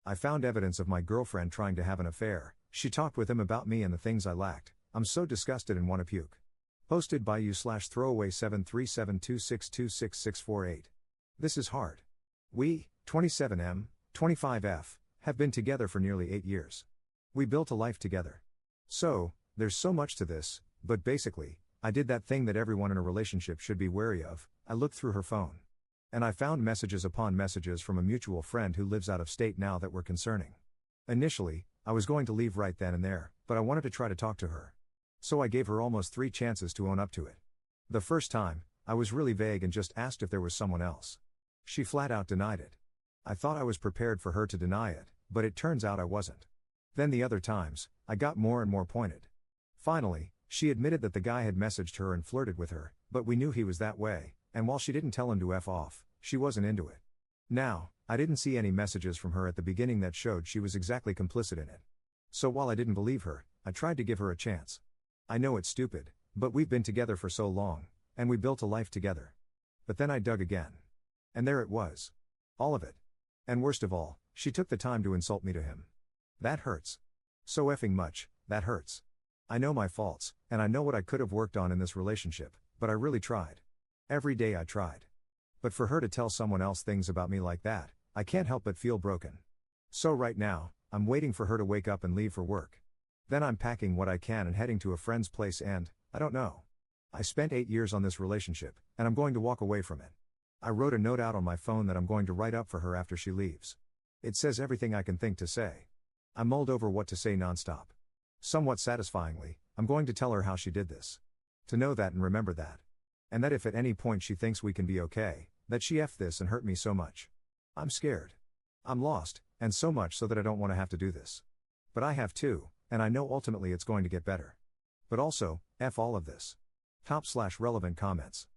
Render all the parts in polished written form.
I found evidence of my girlfriend trying to have an affair. She talked with him about me and the things I lacked. I'm so disgusted and want to puke. Posted by you/throwaway73726266648. This is hard. We, 27M, 25F, have been together for nearly 8 years. We built a life together. So, there's so much to this, but basically, I did that thing that everyone in a relationship should be wary of. I looked through her phone. And I found messages upon messages from a mutual friend who lives out of state now that were concerning. Initially, I was going to leave right then and there, but I wanted to try to talk to her. So I gave her almost 3 chances to own up to it. The first time, I was really vague and just asked if there was someone else. She flat out denied it. I thought I was prepared for her to deny it, but it turns out I wasn't. Then the other times, I got more and more pointed. Finally, she admitted that the guy had messaged her and flirted with her, but we knew he was that way, and while she didn't tell him to F off, she wasn't into it. Now, I didn't see any messages from her at the beginning that showed she was exactly complicit in it. So while I didn't believe her, I tried to give her a chance. I know it's stupid, but we've been together for so long, and we built a life together. But then I dug again. And there it was. All of it. And worst of all, she took the time to insult me to him. That hurts. So effing much, that hurts. I know my faults, and I know what I could have worked on in this relationship, but I really tried. Every day I tried. But for her to tell someone else things about me like that, I can't help but feel broken. So right now, I'm waiting for her to wake up and leave for work. Then I'm packing what I can and heading to a friend's place and, I don't know. I spent 8 years on this relationship, and I'm going to walk away from it. I wrote a note out on my phone that I'm going to write up for her after she leaves. It says everything I can think to say. I mulled over what to say nonstop. Somewhat satisfyingly, I'm going to tell her how she did this. To know that and remember that. And that if at any point she thinks we can be okay, that she effed this and hurt me so much. I'm scared. I'm lost, and so much so that I don't want to have to do this. But I have to, and I know ultimately it's going to get better. But also, F all of this. Top/relevant comments.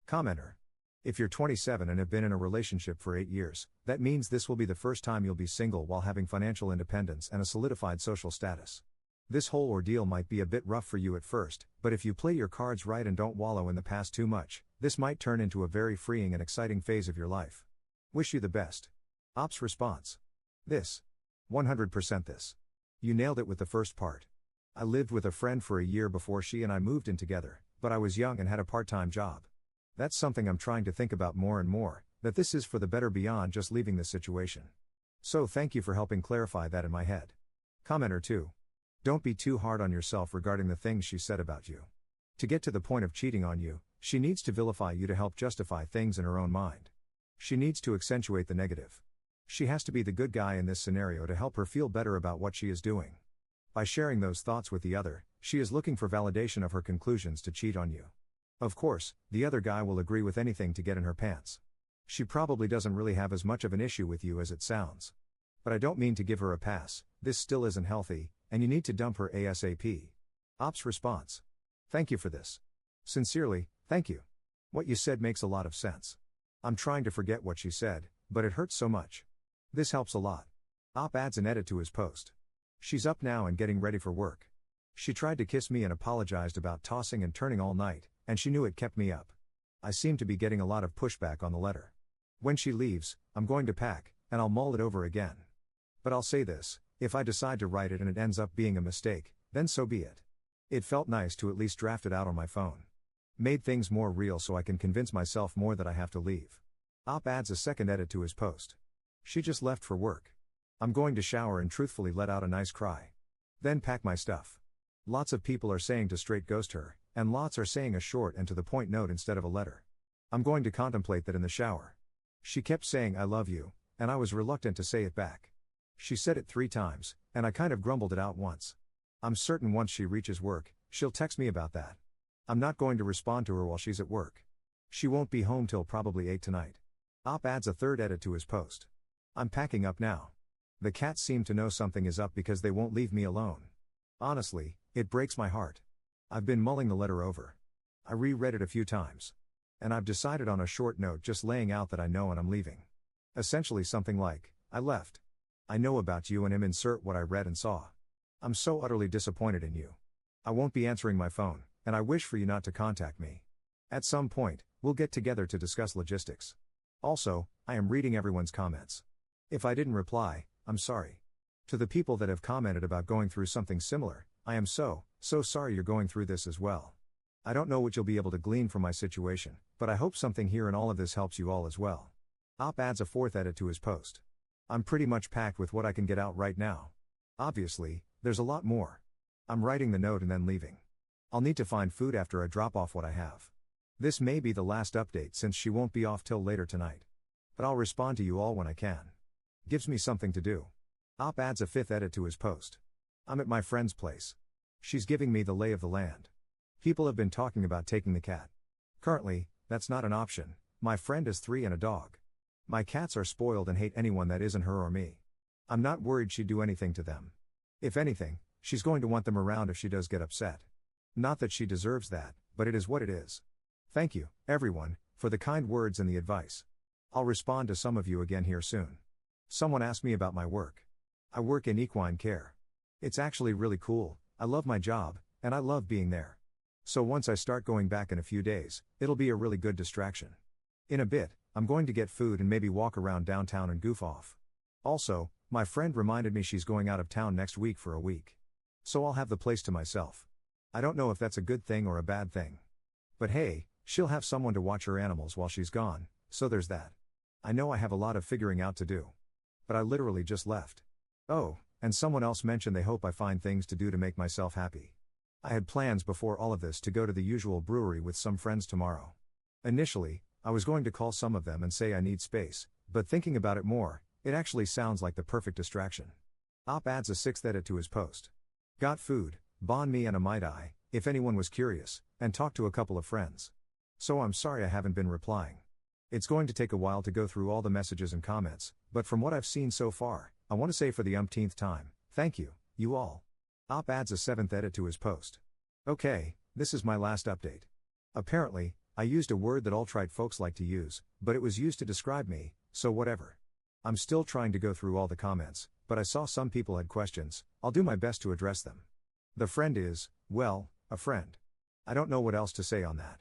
Commenter. If you're 27 and have been in a relationship for 8 years, that means this will be the first time you'll be single while having financial independence and a solidified social status. This whole ordeal might be a bit rough for you at first, but if you play your cards right and don't wallow in the past too much, this might turn into a very freeing and exciting phase of your life. Wish you the best. Ops response. This. 100% this. You nailed it with the first part. I lived with a friend for a year before she and I moved in together, but I was young and had a part-time job. That's something I'm trying to think about more and more, that this is for the better beyond just leaving this situation. So thank you for helping clarify that in my head. Commenter 2. Don't be too hard on yourself regarding the things she said about you. To get to the point of cheating on you, she needs to vilify you to help justify things in her own mind. She needs to accentuate the negative. She has to be the good guy in this scenario to help her feel better about what she is doing. By sharing those thoughts with the other, she is looking for validation of her conclusions to cheat on you. Of course, the other guy will agree with anything to get in her pants. She probably doesn't really have as much of an issue with you as it sounds. But I don't mean to give her a pass, this still isn't healthy, and you need to dump her ASAP. Ops response. Thank you for this. Sincerely, thank you. What you said makes a lot of sense. I'm trying to forget what she said, but it hurts so much. This helps a lot. Op adds an edit to his post. She's up now and getting ready for work. She tried to kiss me and apologized about tossing and turning all night, and she knew it kept me up. I seem to be getting a lot of pushback on the letter. When she leaves, I'm going to pack, and I'll mull it over again. But I'll say this, if I decide to write it and it ends up being a mistake, then so be it. It felt nice to at least draft it out on my phone. Made things more real so I can convince myself more that I have to leave. Op adds a second edit to his post. She just left for work. I'm going to shower and truthfully let out a nice cry. Then pack my stuff. Lots of people are saying to straight ghost her, and lots are saying a short and to the point note instead of a letter. I'm going to contemplate that in the shower. She kept saying I love you, and I was reluctant to say it back. She said it 3 times, and I kind of grumbled it out once. I'm certain once she reaches work, she'll text me about that. I'm not going to respond to her while she's at work. She won't be home till probably 8 tonight. Op adds a third edit to his post. I'm packing up now. The cats seem to know something is up because they won't leave me alone. Honestly, it breaks my heart. I've been mulling the letter over. I reread it a few times. And I've decided on a short note just laying out that I know and I'm leaving. Essentially something like, I left. I know about you and am insert what I read and saw. I'm so utterly disappointed in you. I won't be answering my phone, and I wish for you not to contact me. At some point, we'll get together to discuss logistics. Also, I am reading everyone's comments. If I didn't reply, I'm sorry. To the people that have commented about going through something similar, I am so sorry you're going through this as well. I don't know what you'll be able to glean from my situation, but I hope something here in all of this helps you all as well. Op adds a fourth edit to his post. I'm pretty much packed with what I can get out right now. Obviously, there's a lot more. I'm writing the note and then leaving. I'll need to find food after I drop off what I have. This may be the last update since she won't be off till later tonight. But I'll respond to you all when I can. Gives me something to do. Op adds a fifth edit to his post. I'm at my friend's place. She's giving me the lay of the land. People have been talking about taking the cat. Currently, that's not an option. My friend has 3 and a dog. My cats are spoiled and hate anyone that isn't her or me. I'm not worried she'd do anything to them. If anything, she's going to want them around if she does get upset. Not that she deserves that, but it is what it is. Thank you, everyone, for the kind words and the advice. I'll respond to some of you again here soon. Someone asked me about my work. I work in equine care. It's actually really cool, I love my job, and I love being there. So once I start going back in a few days, it'll be a really good distraction. In a bit, I'm going to get food and maybe walk around downtown and goof off. Also, my friend reminded me she's going out of town next week for a week. So I'll have the place to myself. I don't know if that's a good thing or a bad thing. But hey, she'll have someone to watch her animals while she's gone, so there's that. I know I have a lot of figuring out to do. But I literally just left. Oh, and someone else mentioned they hope I find things to do to make myself happy. I had plans before all of this to go to the usual brewery with some friends tomorrow. Initially, I was going to call some of them and say I need space, but thinking about it more, it actually sounds like the perfect distraction. Op adds a sixth edit to his post. Got food, banh mi and a Mai Tai, if anyone was curious, and talked to a couple of friends. So I'm sorry I haven't been replying. It's going to take a while to go through all the messages and comments, but from what I've seen so far, I want to say for the umpteenth time, thank you, you all. Op adds a seventh edit to his post. Okay, this is my last update. Apparently, I used a word that alt-right folks like to use, but it was used to describe me, so whatever. I'm still trying to go through all the comments, but I saw some people had questions, I'll do my best to address them. The friend is, well, a friend. I don't know what else to say on that.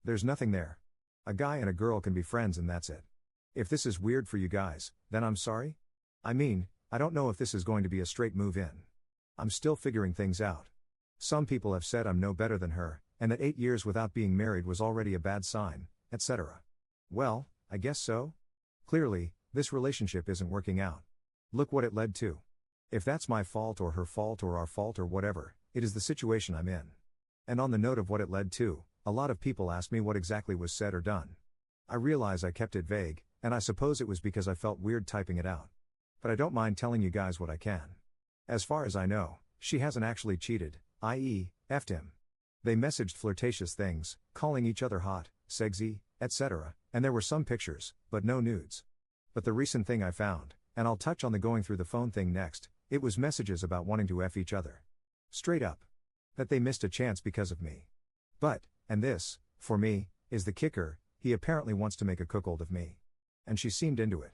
There's nothing there. A guy and a girl can be friends and that's it. If this is weird for you guys, then I'm sorry. I mean, I don't know if this is going to be a straight move in. I'm still figuring things out. Some people have said I'm no better than her, and that 8 years without being married was already a bad sign, etc. Well, I guess so. Clearly, this relationship isn't working out. Look what it led to. If that's my fault or her fault or our fault or whatever, it is the situation I'm in. And on the note of what it led to, a lot of people asked me what exactly was said or done. I realize I kept it vague, and I suppose it was because I felt weird typing it out. But I don't mind telling you guys what I can. As far as I know, she hasn't actually cheated, i.e., effed him. They messaged flirtatious things, calling each other hot, sexy, etc., and there were some pictures, but no nudes. But the recent thing I found, and I'll touch on the going through the phone thing next, it was messages about wanting to F each other. Straight up. That they missed a chance because of me. But, and this, for me, is the kicker, he apparently wants to make a cuckold of me. And she seemed into it.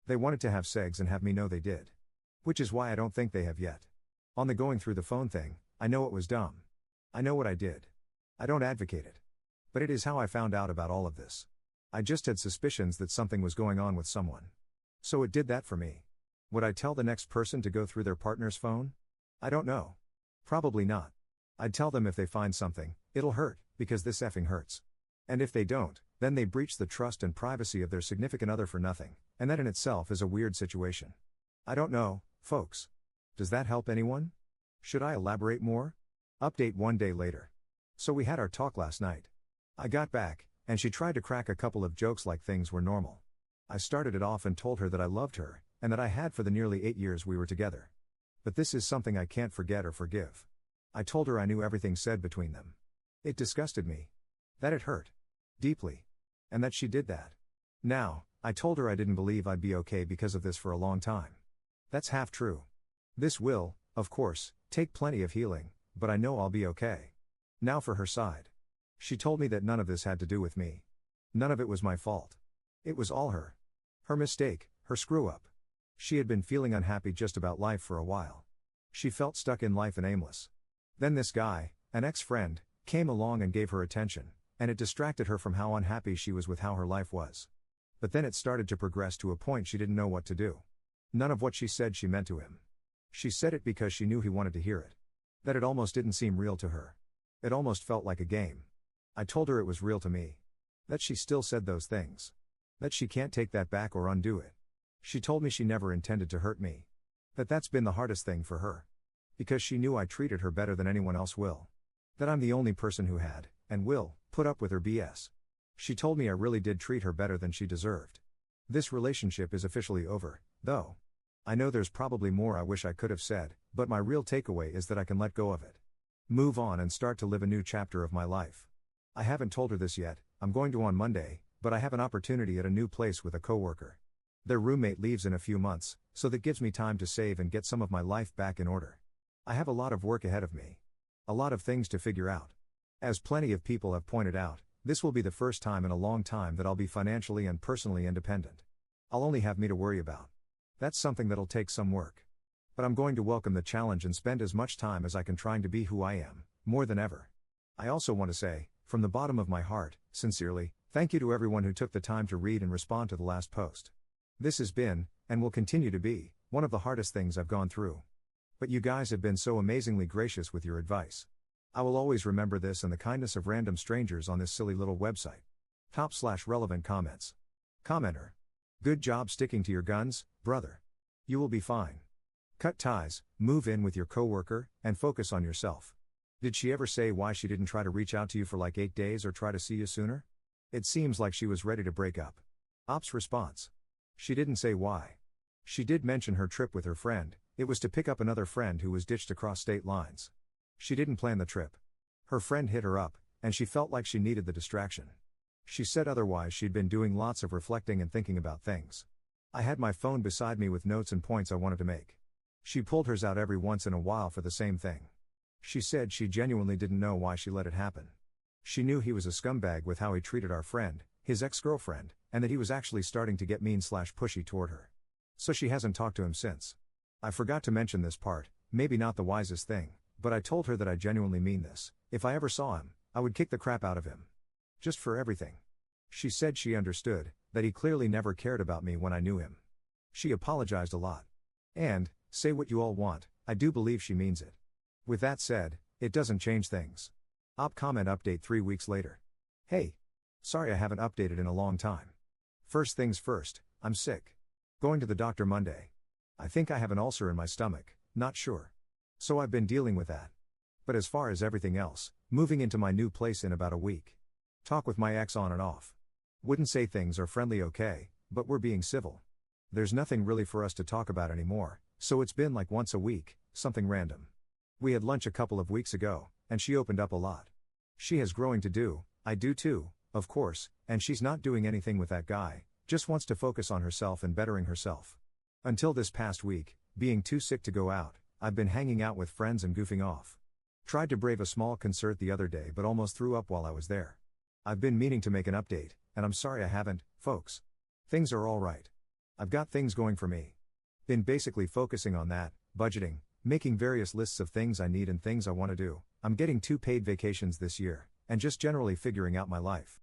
They wanted to have segs and have me know they did. Which is why I don't think they have yet. On the going through the phone thing, I know it was dumb. I know what I did. I don't advocate it. But it is how I found out about all of this. I just had suspicions that something was going on with someone. So it did that for me. Would I tell the next person to go through their partner's phone? I don't know. Probably not. I'd tell them if they find something, it'll hurt, because this effing hurts. And if they don't, then they breach the trust and privacy of their significant other for nothing, and that in itself is a weird situation. I don't know, folks. Does that help anyone? Should I elaborate more? Update 1 day later. So we had our talk last night. I got back, and she tried to crack a couple of jokes like things were normal. I started it off and told her that I loved her, and that I had for the nearly 8 years we were together. But this is something I can't forget or forgive. I told her I knew everything said between them. It disgusted me. That it hurt. Deeply. And that she did that. Now, I told her I didn't believe I'd be okay because of this for a long time. That's half true. This will, of course, take plenty of healing, but I know I'll be okay. Now for her side. She told me that none of this had to do with me. None of it was my fault. It was all her. Her mistake, her screw-up. She had been feeling unhappy just about life for a while. She felt stuck in life and aimless. Then this guy, an ex-friend, came along and gave her attention, and it distracted her from how unhappy she was with how her life was. But then it started to progress to a point she didn't know what to do. None of what she said she meant to him. She said it because she knew he wanted to hear it. That it almost didn't seem real to her. It almost felt like a game. I told her it was real to me. That she still said those things. That she can't take that back or undo it. She told me she never intended to hurt me. That's been the hardest thing for her. Because she knew I treated her better than anyone else will. That I'm the only person who had, and will, put up with her BS. She told me I really did treat her better than she deserved. This relationship is officially over, though. I know there's probably more I wish I could have said, but my real takeaway is that I can let go of it. Move on and start to live a new chapter of my life. I haven't told her this yet, I'm going to on Monday, but I have an opportunity at a new place with a coworker. Their roommate leaves in a few months, so that gives me time to save and get some of my life back in order. I have a lot of work ahead of me. A lot of things to figure out. As plenty of people have pointed out, this will be the first time in a long time that I'll be financially and personally independent. I'll only have me to worry about. That's something that'll take some work. But I'm going to welcome the challenge and spend as much time as I can trying to be who I am, more than ever. I also want to say, from the bottom of my heart, sincerely, thank you to everyone who took the time to read and respond to the last post. This has been, and will continue to be, one of the hardest things I've gone through. But you guys have been so amazingly gracious with your advice. I will always remember this and the kindness of random strangers on this silly little website. /relevant comments. Commenter. Good job sticking to your guns, brother. You will be fine. Cut ties, move in with your coworker, and focus on yourself. Did she ever say why she didn't try to reach out to you for like 8 days or try to see you sooner? It seems like she was ready to break up. Op's response. She didn't say why. She did mention her trip with her friend. It was to pick up another friend who was ditched across state lines. She didn't plan the trip. Her friend hit her up, and she felt like she needed the distraction. She said otherwise she'd been doing lots of reflecting and thinking about things. I had my phone beside me with notes and points I wanted to make. She pulled hers out every once in a while for the same thing. She said she genuinely didn't know why she let it happen. She knew he was a scumbag with how he treated our friend, his ex-girlfriend, and that he was actually starting to get mean/pushy toward her. So she hasn't talked to him since. I forgot to mention this part, maybe not the wisest thing, but I told her that I genuinely mean this. If I ever saw him, I would kick the crap out of him. Just for everything. She said she understood, that he clearly never cared about me when I knew him. She apologized a lot. And, say what you all want, I do believe she means it. With that said, it doesn't change things. Op comment update 3 weeks later. Hey. Sorry I haven't updated in a long time. First things first, I'm sick. Going to the doctor Monday. I think I have an ulcer in my stomach, not sure. So I've been dealing with that. But as far as everything else, moving into my new place in about a week. Talk with my ex on and off. Wouldn't say things are friendly okay, but we're being civil. There's nothing really for us to talk about anymore, so it's been like once a week, something random. We had lunch a couple of weeks ago, and she opened up a lot. She has growing to do, I do too, of course, and she's not doing anything with that guy, just wants to focus on herself and bettering herself. Until this past week, being too sick to go out, I've been hanging out with friends and goofing off. Tried to brave a small concert the other day but almost threw up while I was there. I've been meaning to make an update, and I'm sorry I haven't, folks. Things are alright. I've got things going for me. Been basically focusing on that, budgeting, making various lists of things I need and things I want to do. I'm getting 2 paid vacations this year, and just generally figuring out my life.